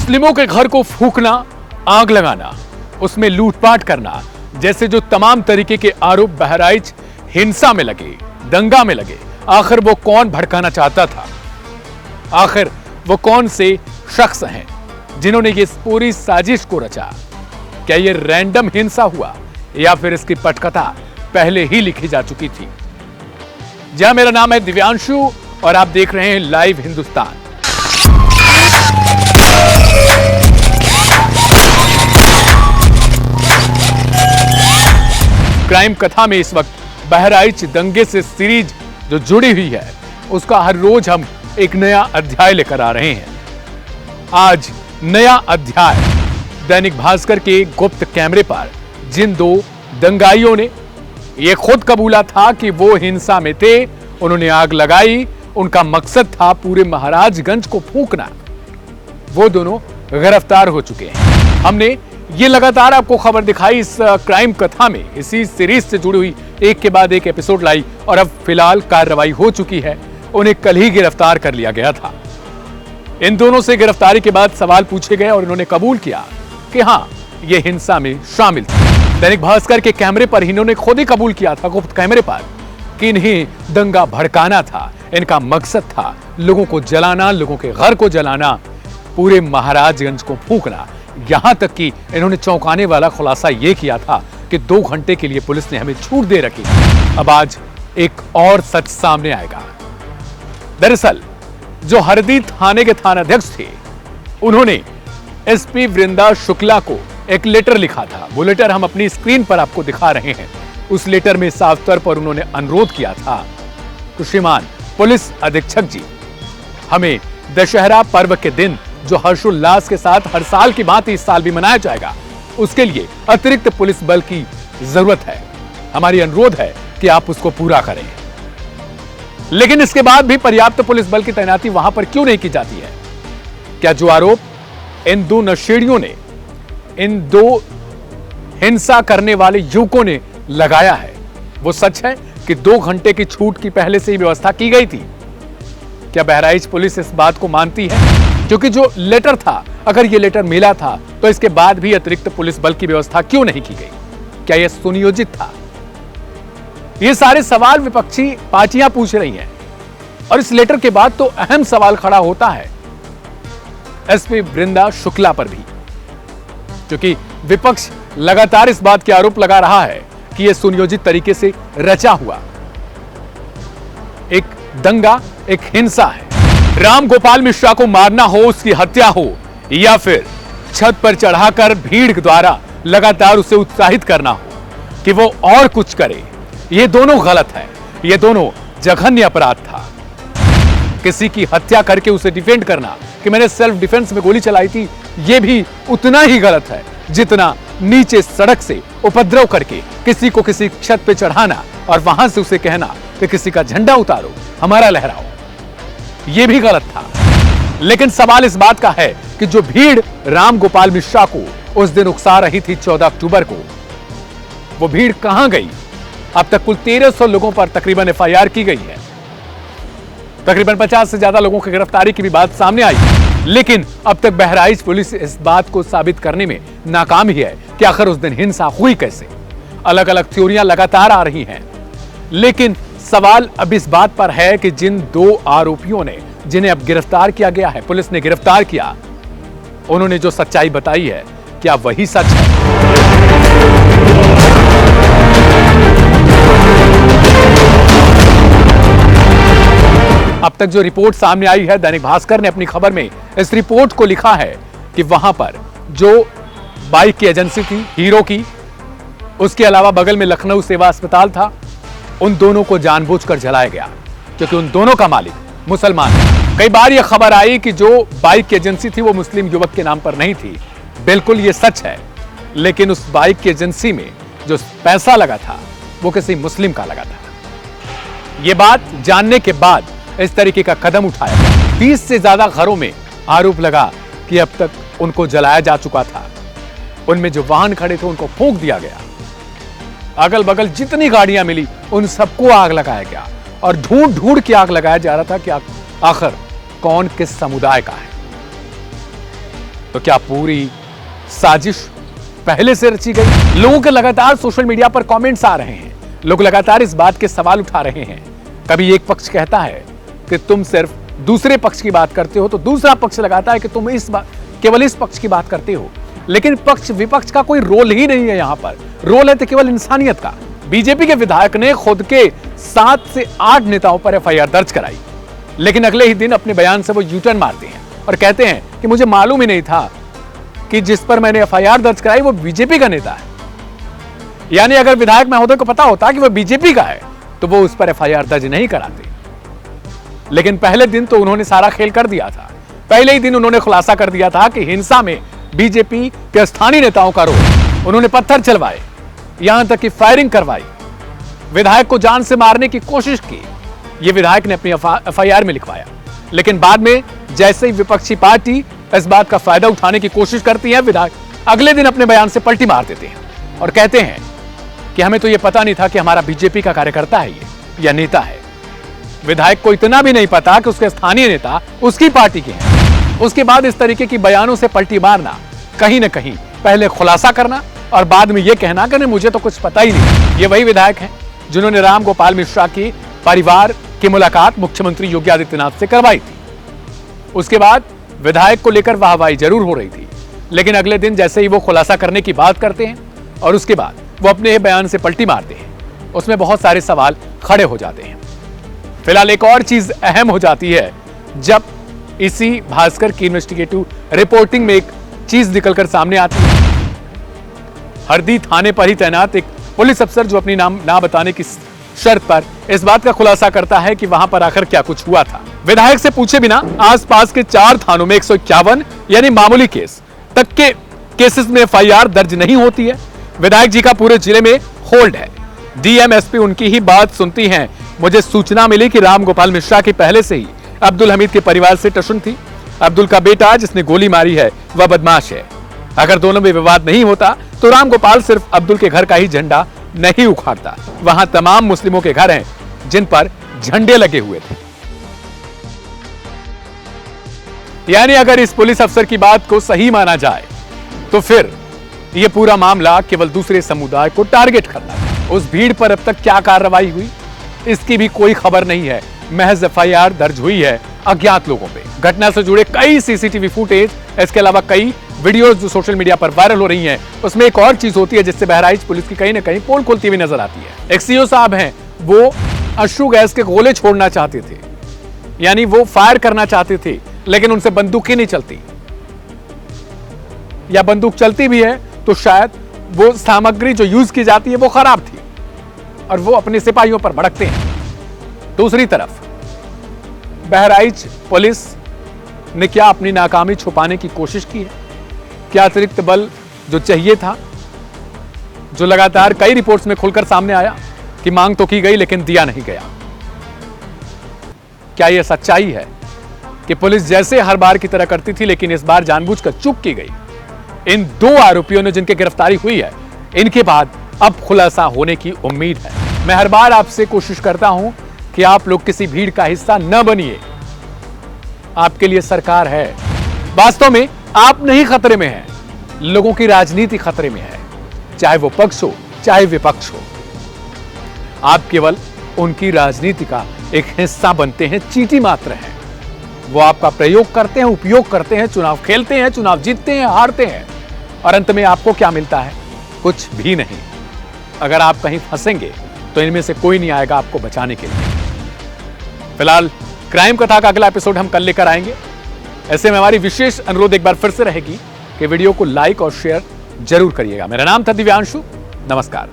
मुस्लिमों के घर को फूंकना, आग लगाना, उसमें लूटपाट करना जैसे जो तमाम तरीके के आरोप बहराइच हिंसा में लगे, दंगा में लगे, आखिर वो कौन भड़काना चाहता था? आखिर वो कौन से शख्स हैं जिन्होंने ये पूरी साजिश को रचा? क्या ये रैंडम हिंसा हुआ या फिर इसकी पटकथा पहले ही लिखी जा चुकी थी? जहां मेरा नाम है दिव्यांशु और आप देख रहे हैं लाइव हिंदुस्तान। क्राइम कथा में इस वक्त बहराइच दंगे से सीरीज जो जुड़ी हुई है उसका हर रोज हम एक नया अध्याय लेकर आ रहे हैं। आज नया अध्याय दैनिक भास्कर के गुप्त कैमरे पर जिन दो दंगाइयों ने यह खुद कबूला था कि वो हिंसा में थे, उन्होंने आग लगाई, उनका मकसद था पूरे महाराजगंज को फूंकना, वो दोनों गिरफ्तार हो चुके हैं। हमने ये लगातार आपको खबर दिखाई इस क्राइम कथा में, इसी सीरीज से जुड़ी हुई एक के बाद एक एपिसोड लाई और अब फिलहाल कार्रवाई हो चुकी है। उन्हें कल ही गिरफ्तार कर लिया गया था। इन दोनों से गिरफ्तारी के बाद सवाल पूछे गए और इन्होंने कबूल किया कि हां, ये हिंसा में शामिल थे। दैनिक भास्कर के कैमरे पर इन्होंने खुद ही कबूल किया था, गुप्त कैमरे पर, कि इन्हें दंगा भड़काना था। इनका मकसद था लोगों को जलाना, लोगों के घर को जलाना, पूरे महाराजगंज को फूंकना। यहां तक कि इन्होंने चौंकाने वाला खुलासा यह किया था कि 2 घंटे के लिए पुलिस ने हमें छूट दे रखी। अब आज एक और सच सामने आएगा। दरअसल जो हरदी थाने के थानाध्यक्ष थे, उन्होंने एसपी वृंदा शुक्ला को एक लेटर लिखा था। वो लेटर हम अपनी स्क्रीन पर आपको दिखा रहे हैं। उस लेटर में साफ तौर पर उन्होंने अनुरोध किया था कि श्रीमान पुलिस अधीक्षक जी, हमें दशहरा पर्व के दिन जो हर्षोल्लास के साथ हर साल की भांति इस साल भी मनाया जाएगा, उसके लिए अतिरिक्त पुलिस बल की जरूरत है। हमारी अनुरोध है कि आप उसको पूरा करें। लेकिन इसके बाद भी पर्याप्त पुलिस बल की तैनाती वहां पर क्यों नहीं की जाती है? क्या जो आरोप इन 2 नशेड़ियों ने, इन 2 हिंसा करने वाले युवकों ने लगाया है, वो सच है कि 2 घंटे की छूट की पहले से ही व्यवस्था की गई थी? क्या बहराइच पुलिस इस बात को मानती है? क्योंकि जो लेटर था, अगर ये लेटर मिला था तो इसके बाद भी अतिरिक्त पुलिस बल की व्यवस्था क्यों नहीं की गई? क्या यह सुनियोजित था? ये सारे सवाल विपक्षी पार्टियां पूछ रही हैं और इस लेटर के बाद तो अहम सवाल खड़ा होता है एसपी वृंदा शुक्ला पर भी, क्योंकि विपक्ष लगातार इस बात के आरोप लगा रहा है कि यह सुनियोजित तरीके से रचा हुआ एक दंगा, एक हिंसा है। राम गोपाल मिश्रा को मारना हो, उसकी हत्या हो, या फिर छत पर चढ़ाकर भीड़ द्वारा लगातार उसे उत्साहित करना हो कि वो और कुछ करे, ये दोनों गलत है। ये दोनों जघन्य अपराध था। किसी की हत्या करके उसे डिफेंड करना कि मैंने सेल्फ डिफेंस में गोली चलाई थी, ये भी उतना ही गलत है जितना नीचे सड़क से उपद्रव करके किसी को किसी छत पे चढ़ाना और वहां से उसे कहना कि किसी का झंडा उतारो, हमारा लहराओ, यह भी गलत था। लेकिन सवाल इस बात का है कि जो भीड़ राम गोपाल मिश्रा को उस दिन उकसा रही थी 14 अक्टूबर को, वो भीड़ कहां गई? अब तक कुल 1300 लोगों पर तकरीबन एफआईआर की गई है। तकरीबन 50 से ज्यादा लोगों की गिरफ्तारी की भी बात सामने आई, लेकिन अब तक बहराइच पुलिस इस बात को साबित करने में नाकाम ही है कि आखिर उस दिन हिंसा हुई कैसे। अलग अलग थ्योरियां लगातार आ रही हैं, लेकिन सवाल अब इस बात पर है कि जिन 2 आरोपियों ने, जिन्हें अब गिरफ्तार किया गया है, पुलिस ने गिरफ्तार किया, उन्होंने जो सच्चाई बताई है, क्या वही सच है? अब तक जो रिपोर्ट सामने आई है, दैनिक भास्कर ने अपनी खबर में इस रिपोर्ट को लिखा है कि वहां पर जो बाइक की एजेंसी थी हीरो की, उसके अलावा बगल में लखनऊ सेवा अस्पताल था, उन दोनों को जानबूझकर जलाया गया क्योंकि उन दोनों का मालिक मुसलमान था। कई बार यह खबर आई कि जो बाइक की एजेंसी थी वो मुस्लिम युवक के नाम पर नहीं थी। बिल्कुल ये सच है, लेकिन उस बाइक की एजेंसी में जो पैसा लगा था वो किसी मुस्लिम का लगा था। ये बात जानने के बाद इस तरीके का कदम उठाया गया। 30 से ज्यादा घरों में आरोप लगा कि अब तक उनको जलाया जा चुका था। उनमें जो वाहन खड़े थे उनको फूंक दिया गया। अगल बगल जितनी गाड़ियां मिली उन सबको आग लगाया गया और ढूंढ ढूंढ के आग लगाया जा रहा था कि आखिर कौन किस समुदाय का है। तो क्या पूरी साजिश पहले से रची गई? लोगों के लगातार सोशल मीडिया पर कमेंट्स आ रहे हैं, लोग लगातार इस बात के सवाल उठा रहे हैं। कभी एक पक्ष कहता है कि तुम सिर्फ दूसरे पक्ष की बात करते हो, तो दूसरा पक्ष लगाता है कि तुम केवल इस पक्ष की बात करते हो। लेकिन पक्ष विपक्ष का कोई रोल ही नहीं है। यहां पर रोल है तो केवल इंसानियत का। बीजेपी के विधायक ने खुद के 7 से 8 नेताओं पर एफआईआर दर्ज कराई, लेकिन अगले ही दिन अपने बयान से वो यूटर्न मारते हैं और कहते हैं कि मुझे मालूम ही नहीं था कि जिस पर मैंने एफआईआर दर्ज कराई वो बीजेपी का नेता है। यानी अगर विधायक महोदय को पता होता कि वो बीजेपी का है तो वो उस पर एफआईआर दर्ज नहीं कराते। लेकिन पहले दिन तो उन्होंने सारा खेल कर दिया था। पहले ही दिन उन्होंने खुलासा कर दिया था कि हिंसा में बीजेपी के स्थानीय नेताओं का रोल। उन्होंने पत्थर चलवाए, यहां तक कि फायरिंग करवाई, विधायक को जान से मारने की कोशिश की। यह विधायक ने अपनी एफआईआर में लिखवाया। लेकिन बाद में जैसे ही विपक्षी पार्टी इस बात का फायदा उठाने की कोशिश करती है, विधायक अगले दिन अपने बयान से पलटी मार देते हैं और कहते हैं कि हमें तो यह पता नहीं था कि हमारा बीजेपी का कार्यकर्ता है ये या नेता है। विधायक को इतना भी नहीं पता कि उसके स्थानीय नेता उसकी पार्टी के हैं। उसके बाद इस तरीके की बयानों से पलटी मारना, कहीं ना कहीं पहले खुलासा करना और बाद में यह कहना कि मुझे तो कुछ पता ही नहीं। ये वही विधायक हैं जिन्होंने राम गोपाल मिश्रा की परिवार की मुलाकात मुख्यमंत्री योगी आदित्यनाथ से करवाई थी। उसके बाद विधायक को लेकर वाहवाही जरूर हो रही थी, लेकिन अगले दिन जैसे ही वो खुलासा करने की बात करते हैं और उसके बाद वो अपने बयान से पलटी मारते हैं, उसमें बहुत सारे सवाल खड़े हो जाते हैं। फिलहाल एक और चीज अहम हो जाती है जब इसी भास्कर की इन्वेस्टिगेटिव रिपोर्टिंग में एक चीज निकलकर सामने आती है। हरदी थाने पर ही तैनात एक पुलिस अफसर जो अपनी नाम ना बताने की शर्त पर इस बात का खुलासा करता है कि वहां पर आखिर क्या कुछ हुआ था। विधायक से पूछे बिना आसपास के 4 थानों में 151 यानी मामूली केस तक के केसेस में एफआईआर दर्ज नहीं होती है। विधायक जी का पूरे जिले में होल्ड है। डीएम एसपी उनकी ही बात सुनती हैं। मुझे सूचना मिली कि राम गोपाल मिश्रा की पहले से ही अब्दुल हमीद के परिवार से टशन थी। अब्दुल का बेटा जिसने गोली मारी है वह बदमाश है। अगर दोनों में विवाद नहीं होता तो राम गोपाल सिर्फ अब्दुल के घर का ही झंडा नहीं उखाड़ता। वहां तमाम मुस्लिमों के घर हैं जिन पर झंडे लगे हुए थे। यानी अगर इस पुलिस अफसर की बात को सही माना जाए तो फिर यह पूरा मामला केवल दूसरे समुदाय को टारगेट करना है। उस भीड़ पर अब तक क्या कार्रवाई हुई इसकी भी कोई खबर नहीं है। महज एफआईआर दर्ज हुई है अज्ञात लोगों पे। घटना से जुड़े कई सीसीटीवी फुटेज, इसके अलावा कई वीडियोस जो सोशल मीडिया पर वायरल हो रही हैं, उसमें एक और चीज होती है जिससे बहराइच पुलिस की कहीं ना कहीं पोल खुलती हुई नजर आती है। एक सीओ साहब हैं, वो अश्रु गैस के गोले छोड़ना चाहते थे, यानी वो फायर करना चाहते थे, लेकिन उनसे बंदूक ही नहीं चलती, या बंदूक चलती भी है तो शायद वो सामग्री जो यूज की जाती है वो खराब थी और वो अपने सिपाहियों पर भड़कते हैं। दूसरी तरफ बहराइच पुलिस ने क्या अपनी नाकामी छुपाने की कोशिश की है? क्या अतिरिक्त बल जो चाहिए था, जो लगातार कई रिपोर्ट्स में खुलकर सामने आया कि मांग तो की गई लेकिन दिया नहीं गया, क्या यह सच्चाई है कि पुलिस जैसे हर बार की तरह करती थी लेकिन इस बार जानबूझकर चूक की गई? इन 2 आरोपियों ने जिनकी गिरफ्तारी हुई है, इनके बाद अब खुलासा होने की उम्मीद है। मैं हर बार आपसे कोशिश करता हूं कि आप लोग किसी भीड़ का हिस्सा न बनिए। आपके लिए सरकार है। वास्तव में आप नहीं खतरे में हैं, लोगों की राजनीति खतरे में है, चाहे वो पक्ष हो चाहे विपक्ष हो। आप केवल उनकी राजनीति का एक हिस्सा बनते हैं, चींटी मात्र हैं। वो आपका प्रयोग करते हैं, उपयोग करते हैं, चुनाव खेलते हैं, चुनाव जीतते हैं, हारते हैं, और अंत में आपको क्या मिलता है? कुछ भी नहीं। अगर आप कहीं फंसेंगे तो इनमें से कोई नहीं आएगा आपको बचाने के लिए। फिलहाल क्राइम कथा का अगला एपिसोड हम कल लेकर आएंगे। ऐसे में हमारी विशेष अनुरोध एक बार फिर से रहेगी कि वीडियो को लाइक और शेयर जरूर करिएगा। मेरा नाम था दिव्यांशु। नमस्कार।